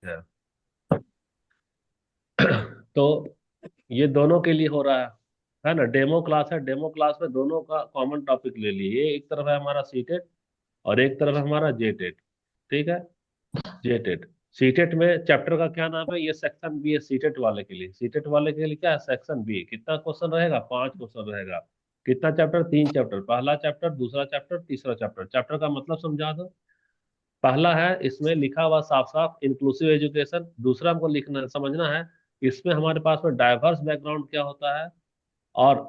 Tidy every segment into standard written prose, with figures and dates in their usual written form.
है। तो ये दोनों के लिए हो रहा है ना। डेमो क्लास है, डेमो क्लास में दोनों का कॉमन टॉपिक ले लिए। ये एक तरफ है हमारा सीटेट और एक तरफ है हमारा जेटेट। ठीक है। जेटेट, सीटेट में चैप्टर का क्या नाम है, ये सेक्शन बी है सीटेट वाले के लिए। सीटेट वाले के लिए क्या है, सेक्शन बी। कितना क्वेश्चन रहेगा, 5 क्वेश्चन रहेगा। कितना चैप्टर, 3 चैप्टर। पहला चैप्टर, दूसरा चैप्टर, तीसरा चैप्टर। चैप्टर का मतलब समझा दो। पहला है, इसमें लिखा हुआ साफ साफ इंक्लूसिव एजुकेशन। दूसरा हमको लिखना समझना है, इसमें हमारे पास में डाइवर्स बैकग्राउंड क्या होता है, और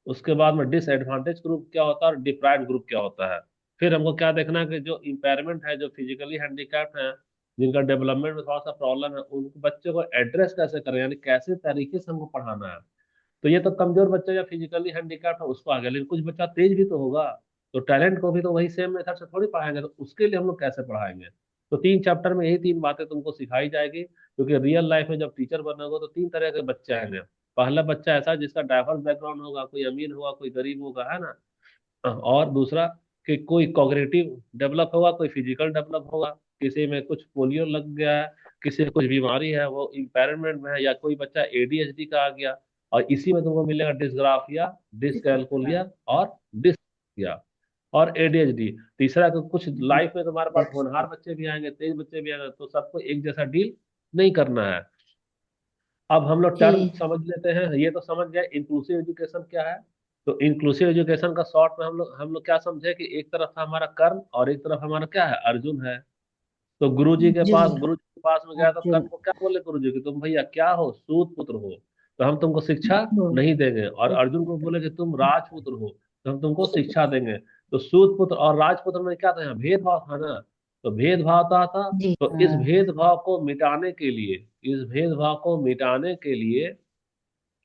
उसके बाद में डिसएडवांटेज ग्रुप क्या होता है और डिप्राइव्ड ग्रुप क्या होता है। फिर हमको क्या देखना है कि जो इम्पेयरमेंट है, जो फिजिकली हैंडीकैप्ड है, जिनका डेवलपमेंट में थोड़ा सा प्रॉब्लम है, उन बच्चों को एड्रेस कैसे करें, यानी कैसे तरीके से हमको पढ़ाना है। तो ये तो कमजोर बच्चा या फिजिकली हैंडीकैप्ड है उसको आगे, लेकिन कुछ बच्चा तेज भी तो होगा, तो टैलेंट को भी तो वही सेम मेथड से थोड़ी पढ़ाएंगे, तो उसके लिए हम लोग कैसे पढ़ाएंगे। तो 3 चैप्टर में यही 3 बातें तुमको सिखाई जाएगी, क्योंकि रियल लाइफ में जब टीचर बनोगे तो 3 तरह के बच्चे आएंगे। पहला बच्चा ऐसा जिसका डाइवर्स बैकग्राउंड होगा, कोई अमीर होगा, कोई गरीब होगा, है ना। और दूसरा कि कोई कॉग्निटिव डेवलप होगा, कोई फिजिकल डेवलप होगा, किसी में कुछ पोलियो लग गया है, किसी में कुछ बीमारी है, वो इम्पेयरमेंट में है, या कोई बच्चा एडीएचडी का आ गया। और इसी में तुमको मिलेगा डिसग्राफिया, डिसकैलकुलिया और डिसग्राफिया और एडीएचडी। तीसरा कि कुछ लाइफ में तुम्हारे पास होनहार बच्चे भी आएंगे, तेज बच्चे भी आएंगे, तो सबको एक जैसा डील नहीं करना है। अब हम लोग टर्म जी। समझ लेते हैं। ये तो समझ गए इंक्लूसिव एजुकेशन क्या है। तो इंक्लूसिव एजुकेशन का शॉर्ट में हम लोग क्या समझे कि एक तरफ था हमारा कर्ण और एक तरफ हमारा क्या है, अर्जुन है। तो अर्जुन। गुरु जी के पास में गया तो कर्ण अर्जुन। को क्या बोले गुरु जी कि तुम भैया क्या हो, सूत पुत्र हो, तो हम तुमको शिक्षा हो। नहीं देंगे। और अर्जुन को बोले कि तुम राजपुत्र हो, तो हम तुमको शिक्षा देंगे। तो सूत पुत्र और राजपुत्र में क्या था, यहाँ भेदभाव था ना। तो भेदभाव था। जी तो इस हाँ। भेदभाव को मिटाने के लिए, इस भेदभाव को मिटाने के लिए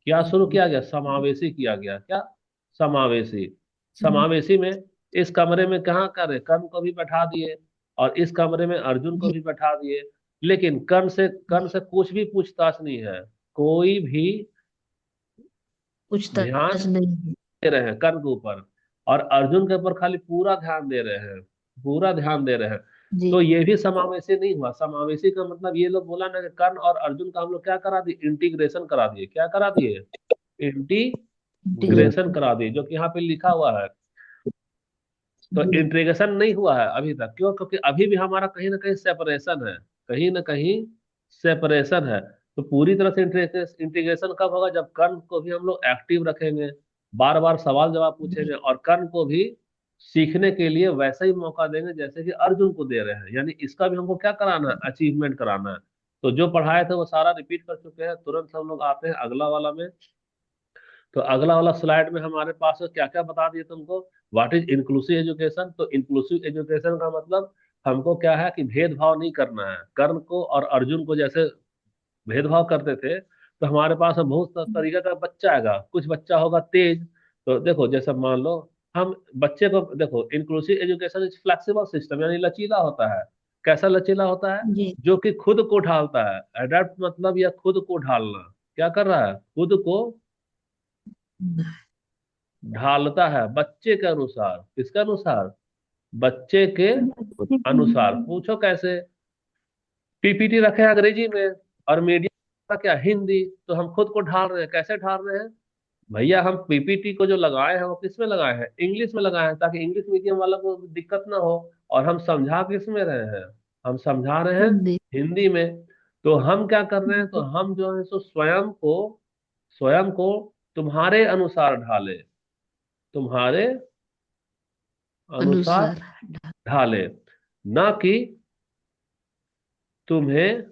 क्या शुरू किया गया, समावेशी किया गया। क्या, समावेशी। समावेशी में इस कमरे में कहाँ करे, कर्ण को भी बैठा दिए, और इस कमरे में अर्जुन को जी। भी बैठा दिए। लेकिन कर्ण से कुछ भी पूछताछ नहीं है। कोई भी ध्यान पूछताछ नहीं है। दे रहे हैं कर्ण के ऊपर, और अर्जुन के ऊपर खाली पूरा ध्यान दे रहे हैं, पूरा ध्यान दे रहे हैं। जी। तो ये भी समावेशी नहीं हुआ। समावेशी का मतलब ये लोग बोला ना कि कर्ण और अर्जुन का हम लोग क्या करा दिए, इंटीग्रेशन करा दिए। क्या करा दिए, जी। इंटीग्रेशन करा दिए, जो कि यहाँ पे लिखा हुआ है। तो जी। इंटीग्रेशन नहीं हुआ है अभी तक। क्यों, क्योंकि अभी भी हमारा कहीं ना कहीं सेपरेशन है, कहीं ना कहीं सेपरेशन है। तो पूरी तरह से इंटीग्रेशन कब होगा, जब कर्ण को भी हम लोग एक्टिव रखेंगे, बार बार सवाल जवाब जी। पूछेंगे, और कर्ण को भी सीखने के लिए वैसा ही मौका देंगे जैसे कि अर्जुन को दे रहे हैं। यानी इसका भी हमको क्या कराना है, अचीवमेंट कराना है। तो जो पढ़ाए थे वो सारा रिपीट कर चुके हैं। तुरंत हम लोग आते हैं अगला वाला में। तो अगला वाला स्लाइड में हमारे पास क्या क्या बता दिए तुमको, व्हाट इज इंक्लूसिव एजुकेशन। तो इंक्लूसिव एजुकेशन का मतलब हमको क्या है कि भेदभाव नहीं करना है। कर्ण को और अर्जुन को जैसे भेदभाव करते थे, तो हमारे पास में बहुत तरीके का बच्चा आएगा। कुछ बच्चा होगा तेज, तो देखो जैसे मान लो हम बच्चे को देखो, inclusive education is flexible system, यानी लचीला होता है। कैसा लचीला होता है, जी। जो कि खुद को ढालता है। अडेप्ट मतलब यह खुद को ढालना। क्या कर रहा है, खुद को ढालता है बच्चे के अनुसार। किसके अनुसार, बच्चे के अनुसार। पूछो कैसे, पीपीटी रखे हैं अंग्रेजी में और मीडिया का क्या, हिंदी, तो हम खुद को ढाल रहे हैं। कैसे ढाल रहे हैं भैया, हम पीपीटी को जो लगाए हैं वो किस में लगाए हैं, इंग्लिश में लगाए हैं, ताकि इंग्लिश मीडियम वाला को दिक्कत ना हो। और हम समझा किस में रहे हैं, हम समझा रहे हैं हिंदी। हिंदी में। तो हम क्या कर रहे हैं, तो हम जो है सो स्वयं को तुम्हारे अनुसार ढाले, तुम्हारे अनुसार अनुसार। ढाले, ना कि तुम्हें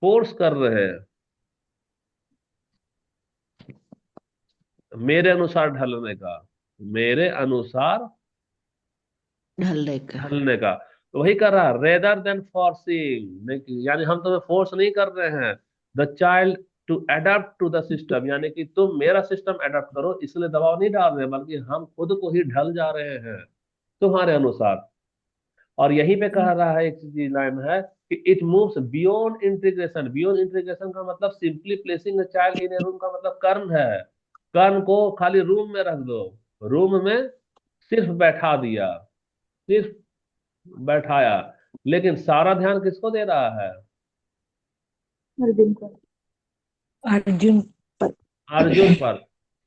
फोर्स कर रहे हैं मेरे अनुसार ढलने का, मेरे अनुसार ढलने का। ढलने का। तो वही कर रहा है, रेदर देन फोर्सिंग, यानी हम तुम्हें फोर्स नहीं कर रहे हैं the child to adapt to the system, यानी कि तुम मेरा सिस्टम अडेप्ट करो, इसलिए दबाव नहीं डाल रहे, बल्कि हम खुद को ही ढल जा रहे हैं तुम्हारे अनुसार। और यहीं पे कह रहा है, एक चीज लाइन है कि it moves beyond integration. Beyond integration का मतलब simply placing a child in A room का मतलब कर्ण है। कर्ण को खाली रूम में रख दो, रूम में सिर्फ बैठा दिया, सिर्फ बैठाया, लेकिन सारा ध्यान किसको दे रहा है, अर्जुन पर। अर्जुन पर। अर्जुन पर।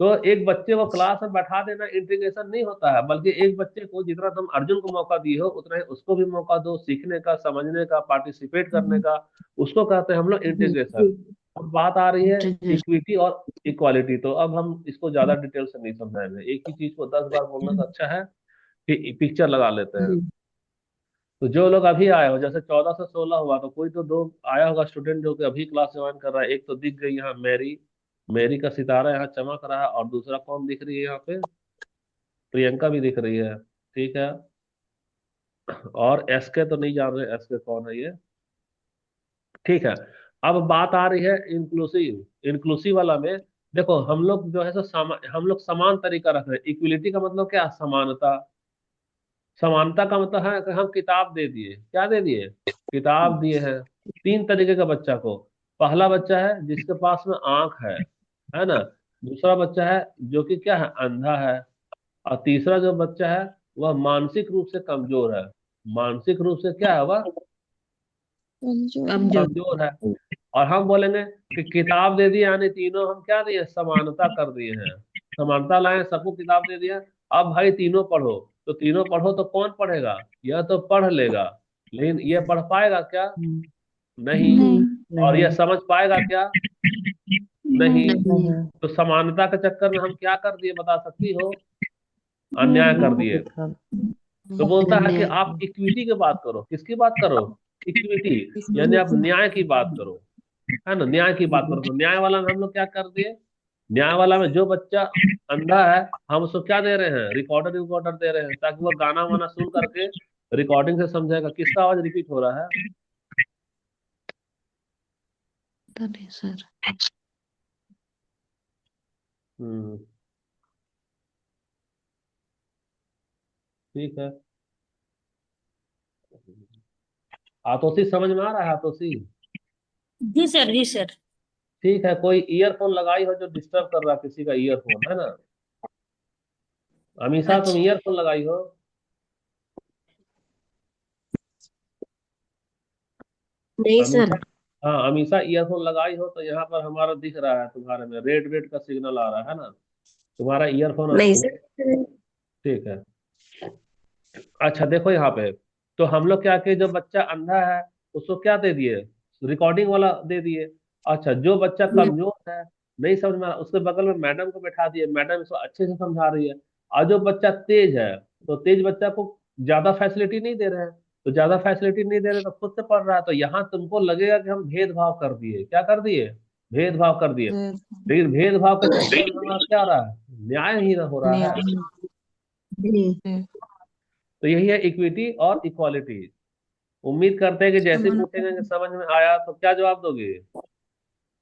तो एक बच्चे को क्लास में बैठा देना इंटीग्रेशन नहीं होता है, बल्कि एक बच्चे को जितना तुम अर्जुन को मौका दिए हो उतना ही उसको भी मौका दो, सीखने का, समझने का, पार्टिसिपेट करने का। उसको कहते हैं हम लोग इंटीग्रेशन। अब बात आ रही है इंटीग्रेशन। इक्विटी और इक्वालिटी। तो अब हम इसको ज्यादा डिटेल से नहीं समझाएंगे, एक ही चीज को 10 बार बोलने से अच्छा है कि पिक्चर लगा लेते हैं। तो जो लोग अभी आए हो, जैसे 14 से 16 हुआ, तो कोई तो दो आया होगा स्टूडेंट जो कि अभी क्लास ज्वाइन कर रहा है। एक तो दिख गई यहाँ मैरी, मैरी का सितारा यहाँ चमक रहा है। और दूसरा कौन दिख रही है यहाँ पे? प्रियंका भी दिख रही है। ठीक है। और एसके तो नहीं जान रहे, एसके कौन है ये? ठीक है। अब बात आ रही है इंक्लूसिव। इंक्लूसिव वाला में देखो, हम लोग जो है सो हम लोग समान तरीका रख रहे हैं। इक्विलिटी का मतलब क्या? समानता। समानता का मतलब है कि हम किताब दे दिए। क्या दे दिए? किताब दिए हैं। तीन तरीके का बच्चा को। पहला बच्चा है जिसके पास में आंख है ना। दूसरा बच्चा है जो कि क्या है, अंधा है। और तीसरा जो बच्चा है वह मानसिक रूप से कमजोर है। मानसिक रूप से क्या है वह? कमजोर। कमजोर है। और हम बोलेंगे कि किताब दे दी, यानी तीनों हम क्या दिए, समानता कर दिए हैं। समानता लाए, सबको किताब दे दिया। अब भाई तीनों पढ़ो। तो तीनों पढ़ो तो कौन पढ़ेगा? यह तो पढ़ लेगा, लेकिन यह पढ़ पाएगा क्या? नहीं। नहीं। और यह नहीं। समझ पाएगा क्या? नहीं। नहीं। तो समानता के चक्कर में हम क्या कर दिए, बता सकती हो? अन्याय कर दिए। नहीं। तो बोलता है कि अन्याय। आप इक्विटी की बात करो। किसकी बात करो? इक्विटी। यानी आप न्याय की बात करो, है ना। न्याय की बात करो। तो न्याय वाला में हम लोग क्या कर दिए? न्याय वाला में जो बच्चा अंधा है, हम उसको क्या दे रहे हैं? रिकॉर्डर रिकॉर्डर दे रहे हैं, ताकि वो गाना वाना सुन करके रिकॉर्डिंग से समझेगा। किसका आवाज रिपीट हो रहा है? पता नहीं सर। हम्म। ठीक है। आतोशी समझ में आ रहा है? आतोशी? जी सर, जी सर। ठीक है। कोई ईयरफोन लगाई हो जो डिस्टर्ब कर रहा है किसी का ईयरफोन, है ना? अमीषा, तुम अच्छा। ईयरफोन लगाई हो? नहीं सर। अमीषा। हाँ, अमीषा ईयरफोन लगाई हो तो यहाँ पर हमारा दिख रहा है, तुम्हारे में रेड रेड का सिग्नल आ रहा है ना। तुम्हारा ईयरफोन। नहीं सर। ठीक है। अच्छा देखो यहाँ पे, तो हम लोग क्या किए, जो बच्चा अंधा है उसको क्या दे दिए? रिकॉर्डिंग वाला दे दिए। अच्छा, जो बच्चा कमजोर है, नहीं समझ में आ रहा, उसके बगल में मैडम को बैठा दिए। मैडम इसको अच्छे से समझा रही है। और जो बच्चा तेज है, तो तेज बच्चा को ज्यादा फैसिलिटी नहीं दे रहे हैं। तो ज्यादा फैसिलिटी नहीं दे रहे तो खुद से पढ़ रहा है। तो यहाँ तुमको लगेगा कि हम भेदभाव कर दिए। क्या कर दिए? भेदभाव कर दिए। लेकिन भेदभाव के चक्कर में हमारा क्या हो रहा है? न्याय ही ना हो रहा है। न्याय। तो यही है इक्विटी और इक्वालिटी। उम्मीद करते हैं कि जैसे पूछेंगे कि समझ में आया तो क्या जवाब दोगे?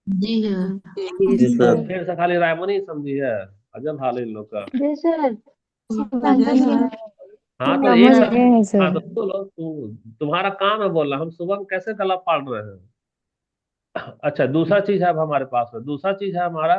जी हाँ। जी तो सर। फिर से खाली रायमनी ही समझी है। अजब हाल है इन लोग का। जी सर। समझ समझ गए। गए। हाँ तो एक समझ सब। गए हैं हाँ सर। तो बोलो, तुम्हारा काम है बोलना। हम सुबह में कैसे गला फाड़ रहे हैं? अच्छा, दूसरा चीज है अब हमारे पास में। दूसरा चीज है हमारा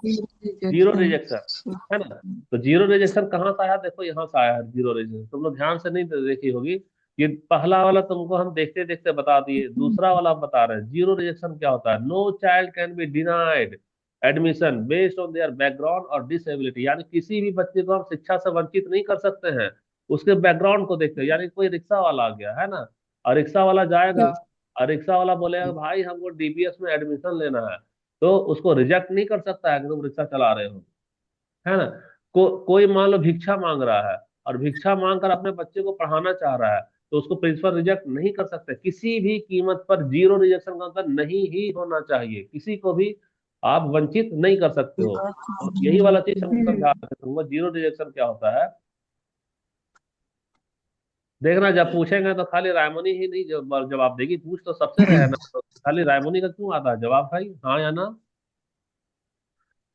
जीरो रिजेक्शन, है ना। तो जीरो रिजेक्शन कहाँ से आया? देखो यहाँ से आया है जीरो रिजेक्शन। तुम लोग ध्यान से नहीं देखी होगी। ये पहला वाला तुमको हम देखते देखते बता दिए। दूसरा वाला हम बता रहे हैं जीरो रिजेक्शन क्या होता है। No child can be denied admission based on their background और डिसेबिलिटी। यानी किसी भी बच्चे को हम शिक्षा से वंचित नहीं कर सकते हैं उसके बैकग्राउंड को देखते। यानी कोई रिक्शा वाला आ गया, है ना, और रिक्शा वाला जाएगा, और रिक्शा वाला बोलेगा भाई हमको डीपीएस में एडमिशन लेना है, तो उसको रिजेक्ट नहीं कर सकता है कि तुम रिक्शा चला रहे हो, है ना। कोई मान लो भिक्षा मांग रहा है, और भिक्षा मांग कर अपने बच्चे को पढ़ाना चाह रहा है, तो उसको प्रिंसिपल रिजेक्ट नहीं कर सकते। किसी भी कीमत पर जीरो रिजेक्शन का मतलब नहीं ही होना चाहिए। किसी को भी आप वंचित नहीं कर सकते हो। तो यही वाला चीज हम समझा रहे थे तुमको, जीरो रिजेक्शन क्या होता है। देखना जब पूछेंगे तो खाली रायमनी ही नहीं जवाब देगी। पूछ तो सबसे रहे ना, तो खाली रायमनी का क्यों आता है जवाब भाई, हाँ या ना?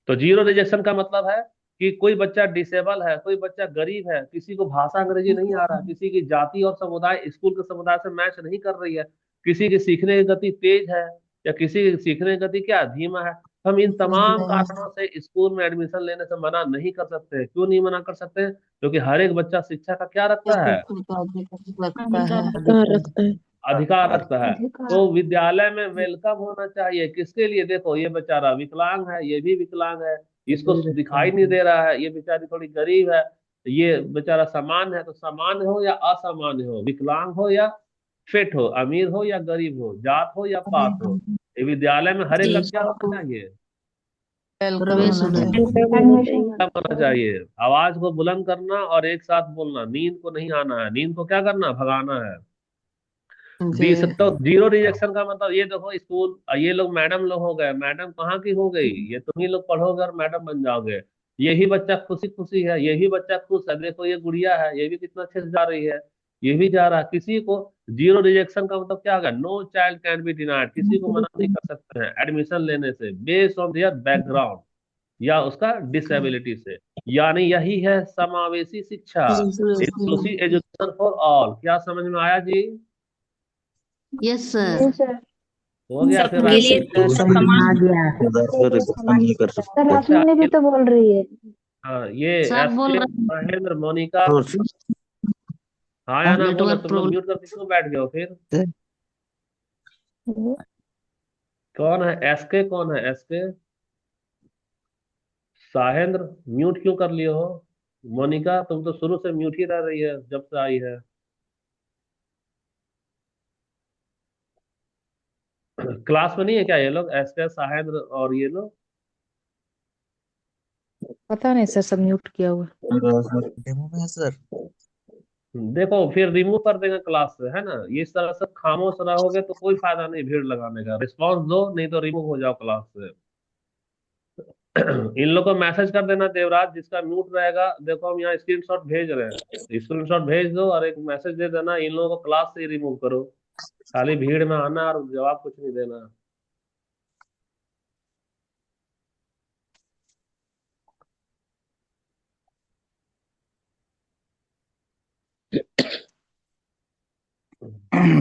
तो जीरो रिजेक्शन का मतलब है कि कोई बच्चा डिसेबल है, कोई बच्चा गरीब है, किसी को भाषा अंग्रेजी नहीं आ रहा, किसी की जाति और समुदाय स्कूल के समुदाय से मैच नहीं कर रही है, किसी की सीखने की गति तेज है, या किसी की सीखने की गति क्या धीमा है। हम इन तमाम कारणों से स्कूल में एडमिशन लेने से मना नहीं कर सकते। क्यों नहीं मना कर सकते? क्योंकि हर एक बच्चा शिक्षा का क्या रखता है? अधिकार रखता है। अधिकार रखता है। अधिकार। तो विद्यालय में वेलकम होना चाहिए किसके लिए? देखो ये बेचारा विकलांग है, ये भी विकलांग है, इसको दिखाई नहीं दे रहा है, ये बेचारी थोड़ी गरीब है, ये बेचारा सामान्य है, तो सामान्य हो या असामान्य हो, विकलांग हो या फिट हो, अमीर हो या गरीब हो, जात हो या पात हो, ये विद्यालय में हर एक का जी क्या होना चाहिए? प्रवेश होना चाहिए। क्या होना चाहिए? आवाज को बुलंद करना और एक साथ बोलना, नींद को नहीं आना है, नींद को क्या करना? भगाना है। जी। तो जीरो रिजेक्शन का मतलब ये देखो, स्कूल ये लोग मैडम लोग हो गए, मैडम कहाँ की हो गई? ये तुम ही लोग पढ़ोगे और मैडम बन जाओगे। यही बच्चा खुशी खुशी है, यही बच्चा खुश है, देखो ये गुड़िया है, ये भी कितना अच्छे से जा रही है, ये भी जा रहा है। किसी को जीरो रिजेक्शन का मतलब क्या होगा? No child can be denied, किसी को मना नहीं कर सकते हैं एडमिशन लेने से बेस्ड ऑन देयर बैकग्राउंड या उसका डिसेबिलिटी से। यानी यही है समावेशी शिक्षा, इंक्लूसिव एजुकेशन फॉर ऑल। क्या समझ में आया जी? Yes sir. हो गया फिर सबके लिए आगे? समझ में आ समान। गया। नहीं कर सर सकते। अच्छा अश्विनी भी तो बोल रही है। हाँ, ये सब एस बोल के, रहे महेंद्र, मोनिका, तो हाँ या हैं ना बोलो। नेटवर्क तुम लोग प्रॉब्लम। म्यूट करके क्यों बैठ गए हो फिर? हम्म, कौन है एस के? कौन है एस के? साहेंद्र, म्यूट क्यों कर लिए हो? मोनिका, तुम तो शुरू से म्यूट ही रह रही है जब से आई है। क्लास में नहीं है क्या ये लोग, एस के, साहेंद्र और ये लोग? पता नहीं सर, सब म्यूट किया हुआ। डेमो में है सर। देखो फिर रिमूव कर देंगे क्लास से, है ना? ये इस तरह से खामोश रहोगे तो कोई फायदा नहीं भीड़ लगाने का। रिस्पांस दो, नहीं तो रिमूव हो जाओ क्लास से। इन लोग को मैसेज कर देना, देवराज जिसका म्यूट रहेगा, देखो हम यहाँ स्क्रीनशॉट भेज रहे हैं, स्क्रीनशॉट भेज दो और एक मैसेज दे देना, इन लोगों को क्लास से ही रिमूव करो। खाली भीड़ में आना और जवाब कुछ नहीं देना।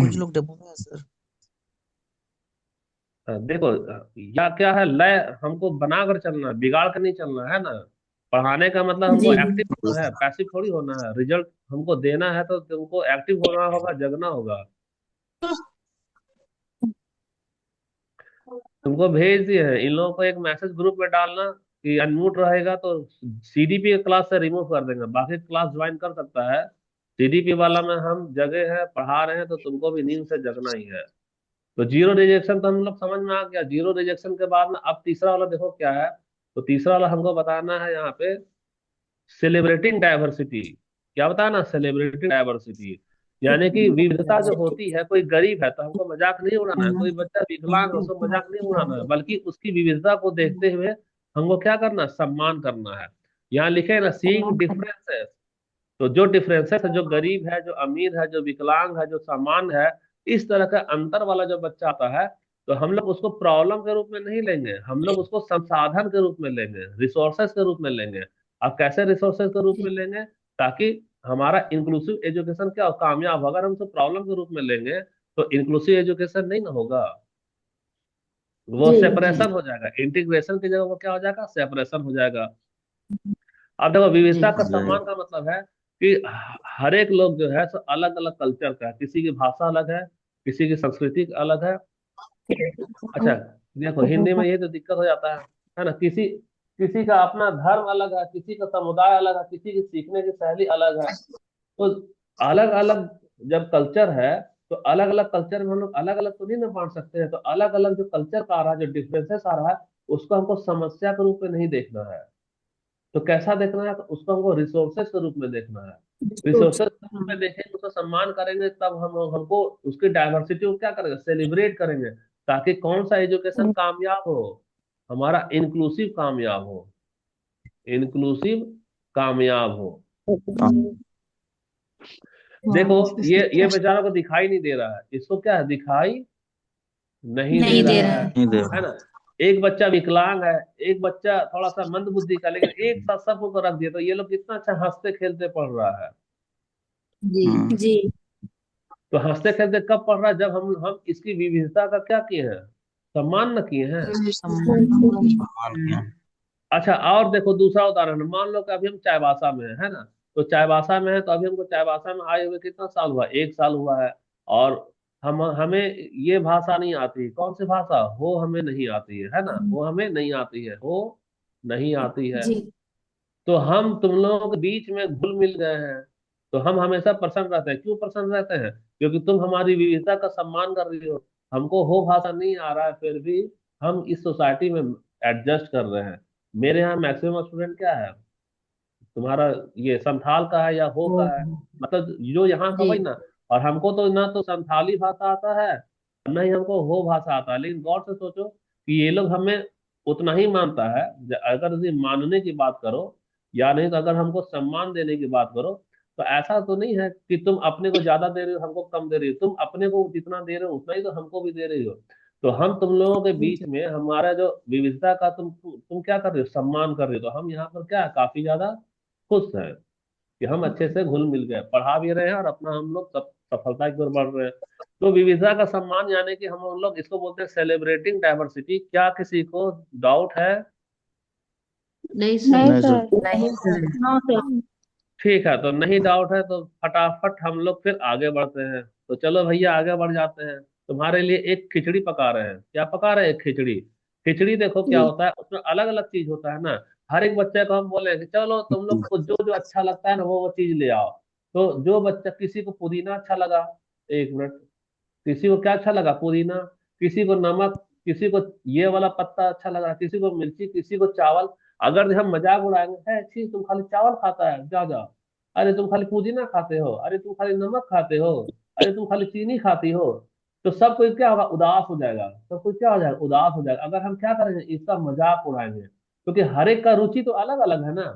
कुछ लोग डेमो में है सर। देखो, या क्या है लय, हमको बनाकर चलना है, बिगाड़ कर नहीं चलना है ना। पढ़ाने का मतलब हमको जी एक्टिव होना है, पैसिव थोड़ी होना है। रिजल्ट हमको देना है तो तुमको एक्टिव होना होगा, जगना होगा। तुमको भेज दिए हैं, इन लोगों को एक मैसेज ग्रुप में डालना कि अनम्यूट रहेगा तो सीडीपी क्लास से रिमूव कर देंगे, बाकी क्लास ज्वाइन कर सकता है। सीडीपी वाला में हम जगह है, पढ़ा रहे हैं, तो तुमको भी नींद से जगना ही है। तो जीरो रिजेक्शन तो हम लोग समझ में आ गया। जीरो रिजेक्शन के बाद में अब तीसरा वाला देखो क्या है। तो तीसरा वाला हमको बताना है यहाँ पे, सेलिब्रेटिंग डाइवर्सिटी। क्या बताना? सेलिब्रेटिंग डाइवर्सिटी, यानी कि विविधता जो होती है, कोई गरीब है तो हमको मजाक नहीं उड़ाना है, कोई बच्चा विकलांग है उसको मजाक नहीं उड़ाना है, बल्कि उसकी विविधता को देखते हुए हमको क्या करना है? सम्मान करना है। यहाँ लिखे है ना, सीइंग डिफरेंसेस। तो जो डिफरेंसेस है, जो गरीब है, जो अमीर है, जो विकलांग है, जो सामान्य है, इस तरह का अंतर वाला जो बच्चा आता है, तो हम लोग उसको प्रॉब्लम के रूप में नहीं लेंगे, हम लोग उसको संसाधन के रूप में लेंगे, रिसोर्सेस के रूप में लेंगे। अब कैसे रिसोर्सेस के रूप में लेंगे? ताकि हमारा इंक्लूसिव एजुकेशन क्या हो, कामयाब हो। अगर हम उसको प्रॉब्लम के रूप में लेंगे तो इंक्लूसिव एजुकेशन नहीं ना होगा, वो जी सेपरेशन हो जाएगा। इंटीग्रेशन की जगह वो क्या हो जाएगा? सेपरेशन हो जाएगा। अब देखो, जी। विविधता का सम्मान का मतलब है कि हर एक लोग जो है सो अलग अलग कल्चर का है, किसी की भाषा अलग है, किसी की संस्कृति अलग है। अच्छा, देखो हिंदी में ये तो दिक्कत हो जाता है ना, किसी किसी का अपना धर्म अलग है, किसी का समुदाय अलग है, किसी की सीखने की शैली अलग है। तो अलग अलग जब कल्चर है, तो अलग अलग कल्चर में हम लोग अलग अलग तो नहीं ना बांट सकते हैं। तो अलग अलग जो कल्चर का आ रहा है, जो डिफरेंसेस आ रहा है, उसको हमको समस्या के रूप में नहीं देखना है। तो कैसा देखना है? तो उसको हमको रिसोर्सेस के रूप में देखना है। रिसोर्सेस के रूप में देखेंगे, उसका सम्मान करेंगे, तब हम हमको उसकी डाइवर्सिटी को क्या करेंगे? सेलिब्रेट करेंगे, ताकि कौन सा एजुकेशन कामयाब हो? हमारा इंक्लूसिव कामयाब हो, इंक्लूसिव कामयाब हो। देखो ये बेचारा को दिखाई नहीं दे रहा है, इसको क्या है? दिखाई नहीं दे नहीं दे रहा रहा है। नहीं दे है रहा। ना? एक बच्चा विकलांग है, एक बच्चा थोड़ा सा मंद बुद्धि का, लेकिन एक साथ सबको रख दिया तो ये लोग कितना अच्छा हंसते खेलते पढ़ रहा है। जी। जी तो हंसते खेलते कब पढ़ रहा है? जब हम इसकी विविधता का क्या किए हैं? सम्मान न किए हैं। सम्मान किया। अच्छा, और देखो दूसरा उदाहरण, मान लो कि अभी हम चाईबासा में है ना? तो चाईबासा में है, तो अभी हमको चाईबासा में आए हुए कितना साल हुआ? 1 साल हुआ है। और हम हमें ये भाषा नहीं आती। कौन सी भाषा? हो हमें नहीं आती है ना? हो हमें नहीं आती है, हो नहीं आती है। जी तो हम तुम लोगों के बीच में घुल मिल गए हैं। तो हम हमेशा प्रसन्न रहते हैं। क्यों प्रसन्न रहते हैं? क्योंकि तुम हमारी विविधता का सम्मान कर रही हो। हमको हो भाषा नहीं आ रहा है, फिर भी हम इस सोसाइटी में एडजस्ट कर रहे हैं। मेरे यहाँ मैक्सिमम स्टूडेंट क्या है, तुम्हारा ये संथाल का है या हो का है, मतलब जो यहाँ का, जी वही ना। और हमको तो ना तो संथाली भाषा आता है, ना ही हमको हो भाषा आता है। लेकिन गौर से सोचो कि ये लोग हमें उतना ही मानता है। अगर ये मानने की बात करो, या नहीं तो अगर हमको सम्मान देने की बात करो, तो ऐसा तो नहीं है कि तुम अपने को ज्यादा दे रहे हो, हमको कम दे रही हो। तुम अपने को जितना दे रहे हो उतना ही तो हमको भी दे रही हो। तो हम तुम लोगों के बीच में हमारा जो विविधता का तुम क्या कर रहे हो, सम्मान कर रहे हो। तो हम यहाँ पर क्या है, काफी ज्यादा खुश हैं कि हम अच्छे से घुल मिल गए, पढ़ा भी रहे हैं और अपना हम लोग सब सफलता की ओर बढ़ रहे हैं। तो विविधता का सम्मान, यानी कि हम लोग इसको बोलते हैं सेलिब्रेटिंग डाइवर्सिटी। क्या किसी को डाउट है? नहीं सर। नहीं सर। नहीं सर। नो सर ठीक है, तो नहीं डाउट है तो फटाफट हम लोग फिर आगे बढ़ते हैं। तो चलो भैया आगे बढ़ जाते हैं। तुम्हारे लिए एक खिचड़ी पका रहे हैं। क्या पका रहे हैं? खिचड़ी। खिचड़ी देखो क्या होता है, उसमें अलग अलग चीज होता है ना। हर एक बच्चे को हम बोले कि चलो तुम लोग को जो जो अच्छा लगता है ना, वो चीज ले आओ। तो जो बच्चा, किसी को पुदीना अच्छा लगा, एक मिनट, किसी को क्या अच्छा लगा? पुदीना। किसी को नमक, किसी को ये वाला पत्ता अच्छा लगा, किसी को मिर्ची, किसी को चावल। अगर हम मजाक उड़ाएंगे, है छी तुम खाली चावल खाता है, जा जा, अरे तुम खाली पुदीना खाते हो, अरे तुम खाली नमक खाते हो, अरे तुम खाली चीनी खाती हो, तो सब कोई क्या होगा, उदास हो जाएगा। सब कोई क्या हो जाएगा, उदास हो जाएगा। अगर हम क्या करेंगे, इसका मजाक उड़ाएंगे, क्योंकि हर एक का रुचि तो अलग अलग है ना।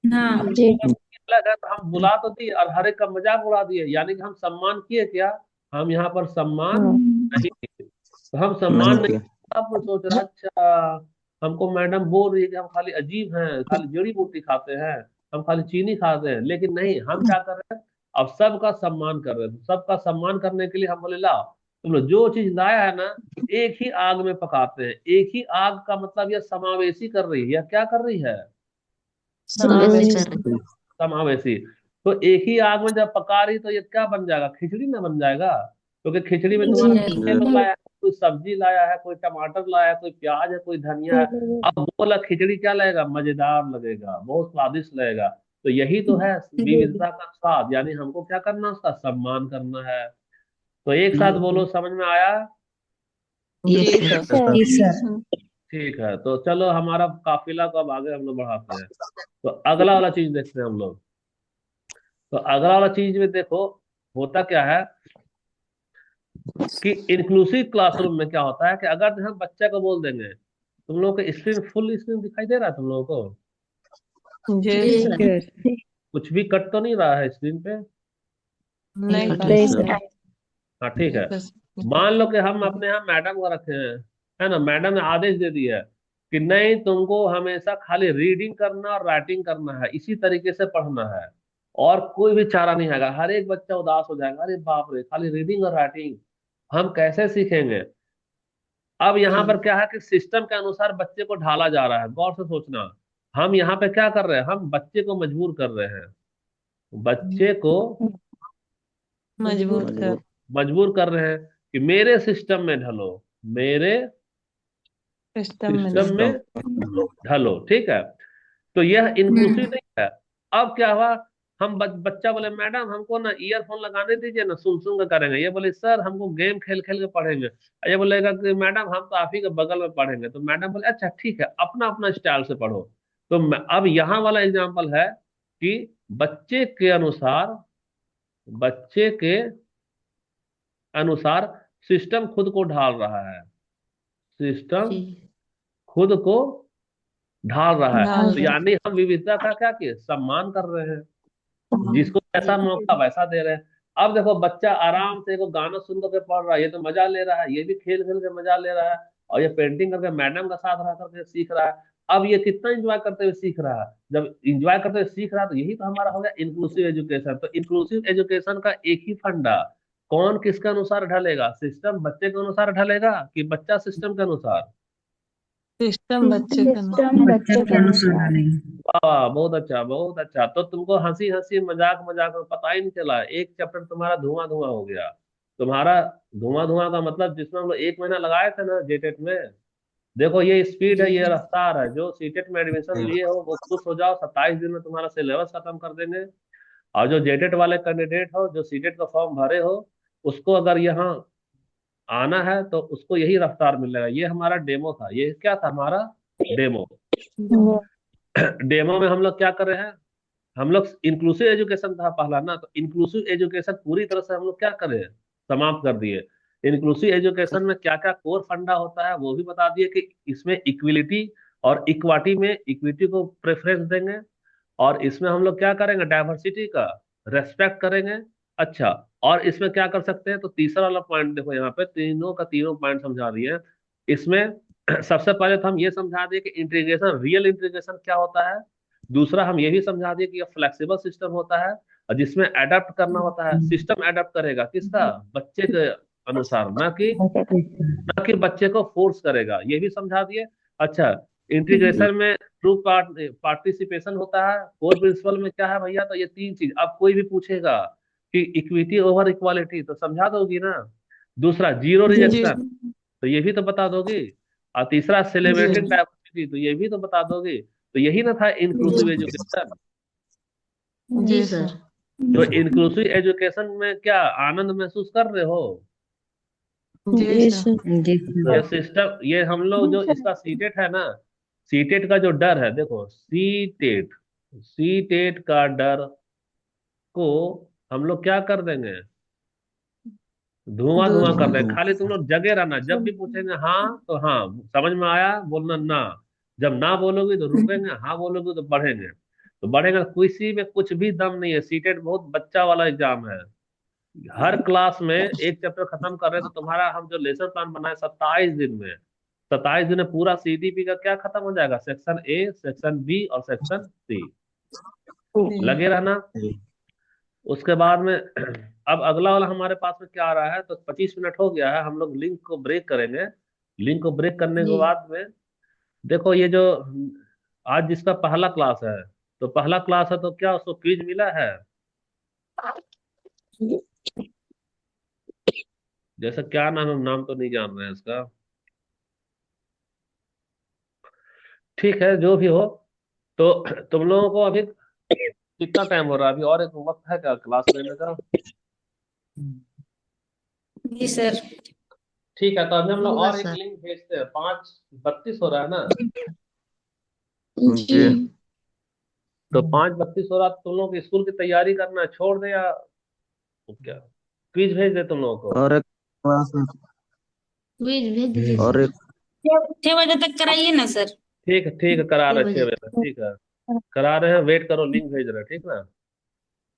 हाँ जी अलग है, तो हम बुला तो दिए और हर एक का मजाक उड़ा दिए, यानी कि हम सम्मान किए क्या? हम यहाँ पर सम्मान हाँ नहीं किए। तो हम सम्मान नहीं नहीं, किया। अब वो सोच रहा अच्छा, हमको मैडम बोल रही है कि हम खाली अजीब हैं, खाली जड़ी बूटी खाते हैं, हम खाली चीनी खाते हैं। लेकिन नहीं, हम क्या कर रहे हैं, अब सबका सम्मान कर रहे हैं। सबका सम्मान करने के लिए हम बोले लाओ, तुम लोग जो चीज लाया है ना, एक ही आग में पकाते हैं। एक ही आग का मतलब यह समावेशी कर रही है, या क्या कर रही है? समावेशी कर रहे समावेशी। तो एक ही आग में जब पका रही, तो ये क्या बन जाएगा, खिचड़ी ना बन जाएगा। क्योंकि खिचड़ी में तुम्हारा जी कितने लोग लाया है, कोई सब्जी लाया है, कोई टमाटर लाया है, कोई प्याज है, कोई धनिया है। अब वो वाला खिचड़ी क्या लगेगा, मजेदार लगेगा, बहुत स्वादिष्ट लगेगा। तो यही तो है विविधता का स्वाद, यानी हमको क्या करना, उसका सम्मान करना है। तो एक साथ बोलो, समझ में आया? यस जी सर। सर जी सर ठीक है, तो चलो हमारा काफिला को अब आगे हम लोग बढ़ाते हैं। तो अगला वाला चीज देखते हैं हम लोग। तो अगला वाला चीज में देखो, होता क्या है कि इंक्लूसिव क्लासरूम में क्या होता है कि अगर हम बच्चे को बोल देंगे, तुम लोगों को स्क्रीन, फुल स्क्रीन दिखाई दे रहा है तुम लोगों को? जी सर। सर कुछ भी कट तो नहीं रहा है स्क्रीन पे? नहीं कट नहीं रहा सर हाँ ठीक है। मान लो कि हम अपने यहाँ मैडम को रखे हैं, है ना। मैडम ने आदेश दे दिया है कि नहीं, तुमको हमेशा खाली रीडिंग करना और राइटिंग करना है, इसी तरीके से पढ़ना है, और कोई भी चारा नहीं है। हर एक बच्चा उदास हो जाएगा, अरे बाप रे, खाली रीडिंग और राइटिंग, हम कैसे सीखेंगे? अब यहाँ पर जी क्या है कि सिस्टम के अनुसार बच्चे को ढाला जा रहा है। गौर से सोचना, हम यहाँ पे क्या कर रहे हैं, हम बच्चे को मजबूर कर रहे हैं। बच्चे को मजबूर कर मजबूर। मजबूर कर रहे हैं कि मेरे सिस्टम में ढलो, मेरे सिस्टम में सिस्टम ढल में ढलो, ठीक है। तो यह इंक्लूसिव नहीं है। अब क्या हुआ, हम बच्चा बोले मैडम हमको ना ईयरफोन लगाने दीजिए ना, सुन सुन कर करेंगे। ये बोले सर हमको गेम खेल खेल के पढ़ेंगे। ये बोलेगा कि मैडम हम तो आप ही के बगल में पढ़ेंगे। तो मैडम बोले अच्छा ठीक है, अपना अपना स्टाइल से पढ़ो। तो अब यहाँ वाला एग्जाम्पल है कि बच्चे के अनुसार, बच्चे के अनुसार सिस्टम खुद को ढाल रहा है। सिस्टम जी खुद को ढाल रहा है। ढाल तो रहा यानी हम विविधता का क्या किए, सम्मान कर रहे हैं, जिसको जैसा मौका वैसा दे रहे हैं। अब देखो बच्चा आराम से एगो गाना सुन करके पढ़ रहा है, ये तो मजा ले रहा है, ये भी खेल खेल के मजा ले रहा है, और ये पेंटिंग करके मैडम का साथ रह करके सीख रहा है। अब ये कितना एंजॉय करते हुए सीख रहा है। जब एंजॉय करते हुए सीख रहा है, तो यही तो हमारा हो गया इंक्लूसिव एजुकेशन। तो इंक्लूसिव एजुकेशन का एक ही फंडा, कौन किसके अनुसार ढलेगा, सिस्टम बच्चे के अनुसार ढलेगा कि बच्चा सिस्टम के अनुसार? सिस्टम बच्चे का सिस्टम बच्चे के अनुसार वाह, बहुत अच्छा, बहुत अच्छा। तो तुमको हंसी हंसी मजाक मजाक में पता ही नहीं चला, एक चैप्टर तुम्हारा धुआं धुआं हो गया। तुम्हारा धुआं धुआं का मतलब जिसमें हम लोग 1 महीना लगाए थे ना जेटेट में, देखो ये स्पीड है, ये रफ्तार है। जो सीटेट में एडमिशन लिए हो वो खुश हो जाओ, 27 दिन में तुम्हारा सिलेबस खत्म कर देंगे। और जो जेटेट वाले कैंडिडेट हो, जो सीटेट का फॉर्म भरे हो, उसको अगर यहाँ आना है तो उसको यही रफ्तार मिलेगा। ये हमारा डेमो था। ये क्या था हमारा डेमो। डेमो में हम लोग क्या कर रहे हैं, हम लोग इंक्लूसिव एजुकेशन था पहला ना, तो इंक्लूसिव एजुकेशन पूरी तरह से हम लोग क्या करें, समाप्त कर दिए। इंक्लूसिव एजुकेशन में क्या क्या कोर फंडा होता है वो भी बता दिए कि इसमें इक्विलिटी और इक्वालिटी में इक्विटी को प्रेफरेंस देंगे, और इसमें हम लोग क्या करेंगे, डाइवर्सिटी का रेस्पेक्ट करेंगे। अच्छा, और इसमें क्या कर सकते हैं, तो तीसरा वाला पॉइंट देखो, यहाँ पे तीनों का तीनों पॉइंट समझा दिए हैं इसमें। सबसे पहले तो हम ये समझा दिए कि इंटीग्रेशन, रियल इंटीग्रेशन क्या होता है। दूसरा हम ये भी समझा दिए कि ये फ्लेक्सिबल सिस्टम होता है, और जिसमें अडेप्ट करना होता है। सिस्टम अडेप्ट करेगा किसका, बच्चे के अनुसार, ना कि बच्चे को फोर्स करेगा, ये भी समझा दिए। अच्छा, इंटीग्रेशन में ट्रू पार्टिसिपेशन होता है। कोर प्रिंसिपल में क्या है भैया, तो ये 3 चीज। अब कोई भी पूछेगा कि इक्विटी ओवर इक्वालिटी, तो समझा दोगी ना। दूसरा जीरो जी रिजेक्शन, तो ये भी तो बता दोगी। और तीसरा सेलिब्रेटिंग डाइवर्सिटी, तो ये भी तो बता दोगी। तो यही ना था इंक्लूसिव एजुकेशन। जी सर। तो इंक्लूसिव एजुकेशन में क्या आनंद महसूस कर रहे हो। जी सर। जी ये सर। सिस्टम, ये हम लोग जो इसका सीटेट है ना, सीटेट का जो डर है, देखो सीटेट, सीटेट का डर को हम लोग क्या कर देंगे, धुआं दूर धुआं कर देंगे। धुआं। खाली तुम लोग जगे रहना, जब भी पूछेंगे हाँ तो हाँ, समझ में आया बोलना ना। जब ना बोलोगे तो रुकेंगे, हाँ बोलोगे तो बढ़ेंगे। तो बढ़ेगा, किसी में कुछ भी दम नहीं है। सीटेट बहुत बच्चा वाला एग्जाम है। हर क्लास में एक चैप्टर खत्म कर रहे हैं, तो तुम्हारा हम जो लेसन प्लान बनाए 27 दिन में, 27 दिन में पूरा सीडीपी का क्या खत्म हो जाएगा, सेक्शन ए, सेक्शन बी और सेक्शन सी। लगे रहना। उसके बाद में अब अगला वाला हमारे पास में क्या आ रहा है, तो 25 मिनट हो गया है, हम लोग लिंक को ब्रेक करेंगे। लिंक को ब्रेक करने के बाद में देखो, ये जो आज जिसका पहला क्लास है, तो पहला क्लास है, तो क्या उसको क्विज मिला है। जैसा क्या नाम है, हम नाम तो नहीं जान रहे हैं इसका। ठीक है, जो भी हो। तो तुम लोगों को अभी कितना टाइम हो रहा है, अभी और एक वक्त है क्या क्लास लेने का। जी सर। ठीक है, तो अभी हम लोग होगा और एक सर। लिंक भेजते हैं। 5:32 हो रहा है ना, जी। तो 5:32 हो रहा, तो तुम लोग स्कूल की तैयारी करना छोड़ दे, या क्या क्विज भेज दे तुम लोगों को। और एक क्लास में, भेज दीजिए और सर। एक 6 बजे तक कराइए ना सर। ठीक है, ठीक है, करा 6 रहे बजे 6 बजे तक, ठीक है, करा रहे हैं, वेट करो, लिंक भेज रहे हैं, ठीक ना।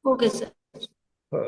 Okay sir. हाँ।